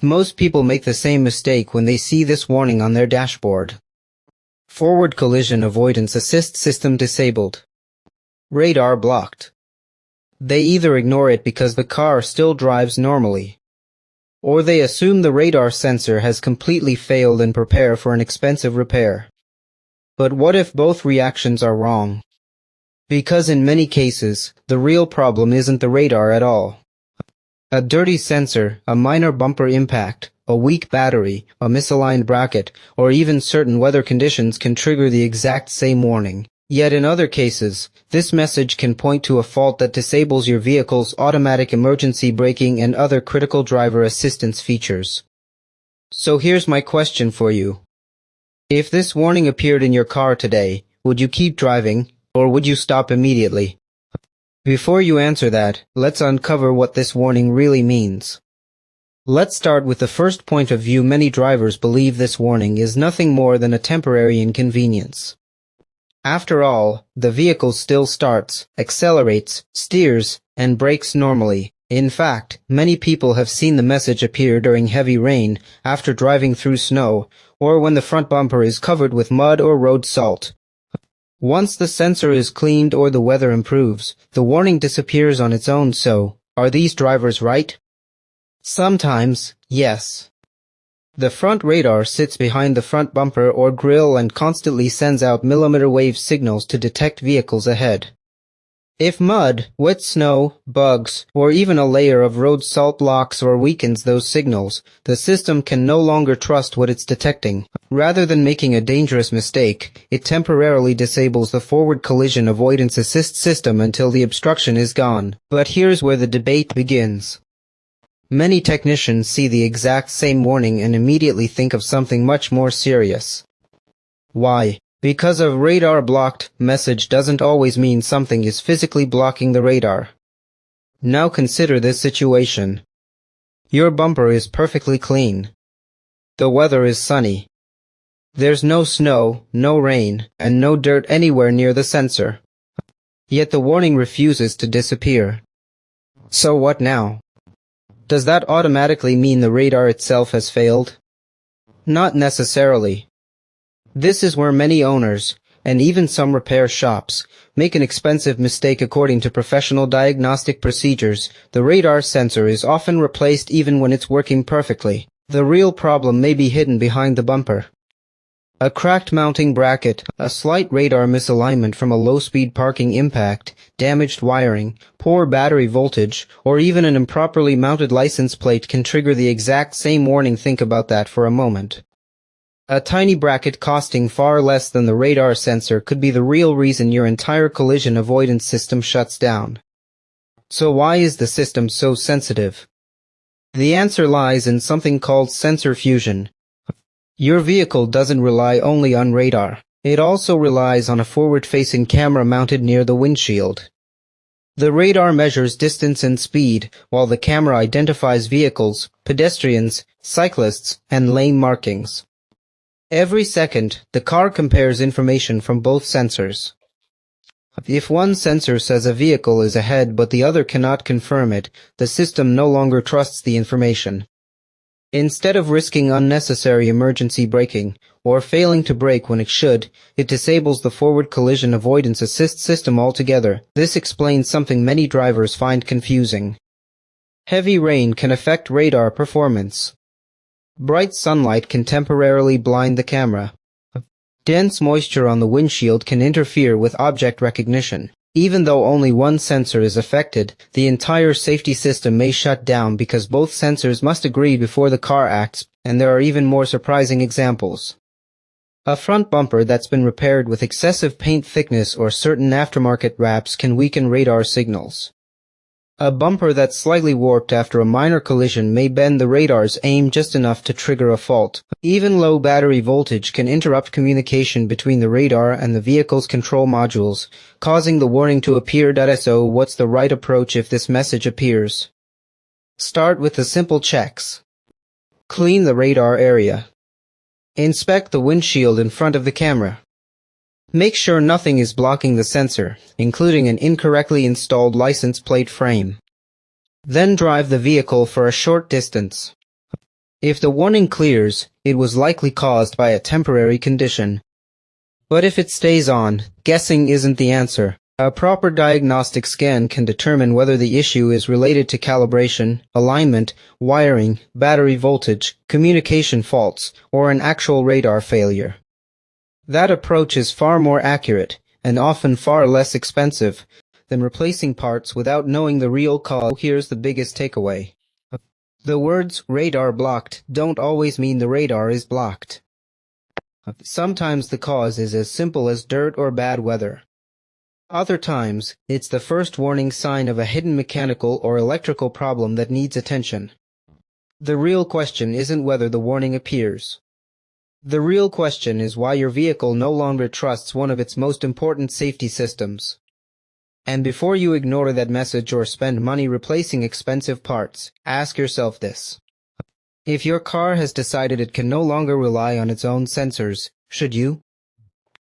Most people make the same mistake when they see this warning on their dashboard. Forward Collision Avoidance Assist system disabled. Radar blocked. They either ignore it because the car still drives normally, or they assume the radar sensor has completely failed and prepare for an expensive repair. But what if both reactions are wrong? Because in many cases, the real problem isn't the radar at all. A dirty sensor, a minor bumper impact, a weak battery, a misaligned bracket, or even certain weather conditions can trigger the exact same warning. Yet in other cases, this message can point to a fault that disables your vehicle's automatic emergency braking and other critical driver assistance features. So here's my question for you. If this warning appeared in your car today, would you keep driving, or would you stop immediately? Before you answer that, let's uncover what this warning really means. Let's start with the first point of view. Many drivers believe this warning is nothing more than a temporary inconvenience. After all, the vehicle still starts, accelerates, steers, and brakes normally. In fact, many people have seen the message appear during heavy rain, after driving through snow, or when the front bumper is covered with mud or road salt. Once the sensor is cleaned or the weather improves, the warning disappears on its own. So, are these drivers right? Sometimes, yes. The front radar sits behind the front bumper or grille and constantly sends out millimeter-wave signals to detect vehicles ahead. If mud, wet snow, bugs, or even a layer of road salt blocks or weakens those signals, the system can no longer trust what it's detecting. Rather than making a dangerous mistake, it temporarily disables the Forward Collision Avoidance Assist system until the obstruction is gone. But here's where the debate begins. Many technicians see the exact same warning and immediately think of something much more serious. Why? Because a radar blocked message doesn't always mean something is physically blocking the radar. Now consider this situation. Your bumper is perfectly clean. The weather is sunny. There's no snow, no rain, and no dirt anywhere near the sensor. Yet the warning refuses to disappear. So what now? Does that automatically mean the radar itself has failed? Not necessarily. This is where many owners, and even some repair shops, make an expensive mistake. According to professional diagnostic procedures, the radar sensor is often replaced even when it's working perfectly. The real problem may be hidden behind the bumper. A cracked mounting bracket, a slight radar misalignment from a low-speed parking impact, damaged wiring, poor battery voltage, or even an improperly mounted license plate can trigger the exact same warning. Think about that for a moment. A tiny bracket costing far less than the radar sensor could be the real reason your entire collision avoidance system shuts down. So why is the system so sensitive? The answer lies in something called sensor fusion. Your vehicle doesn't rely only on radar. It also relies on a forward-facing camera mounted near the windshield. The radar measures distance and speed, while the camera identifies vehicles, pedestrians, cyclists, and lane markings. Every second, the car compares information from both sensors. If one sensor says a vehicle is ahead but the other cannot confirm it, the system no longer trusts the information. Instead of risking unnecessary emergency braking, or failing to brake when it should, it disables the Forward Collision Avoidance Assist system altogether. This explains something many drivers find confusing. Heavy rain can affect radar performance. Bright sunlight can temporarily blind the camera. Dense moisture on the windshield can interfere with object recognition. Even though only one sensor is affected, the entire safety system may shut down because both sensors must agree before the car acts, and there are even more surprising examples. A front bumper that's been repaired with excessive paint thickness or certain aftermarket wraps can weaken radar signals. A bumper that's slightly warped after a minor collision may bend the radar's aim just enough to trigger a fault. Even low battery voltage can interrupt communication between the radar and the vehicle's control modules, causing the warning to appear. So what's the right approach if this message appears? Start with the simple checks. Clean the radar area. Inspect the windshield in front of the camera. Make sure nothing is blocking the sensor, including an incorrectly installed license plate frame. Then drive the vehicle for a short distance. If the warning clears, it was likely caused by a temporary condition. But if it stays on, guessing isn't the answer. A proper diagnostic scan can determine whether the issue is related to calibration, alignment, wiring, battery voltage, communication faults, or an actual radar failure. That approach is far more accurate, and often far less expensive, than replacing parts without knowing the real cause. Here's the biggest takeaway. The words radar blocked don't always mean the radar is blocked. Sometimes the cause is as simple as dirt or bad weather. Other times, it's the first warning sign of a hidden mechanical or electrical problem that needs attention. The real question isn't whether the warning appears. The real question is why your vehicle no longer trusts one of its most important safety systems. And before you ignore that message or spend money replacing expensive parts, ask yourself this. If your car has decided it can no longer rely on its own sensors, should you?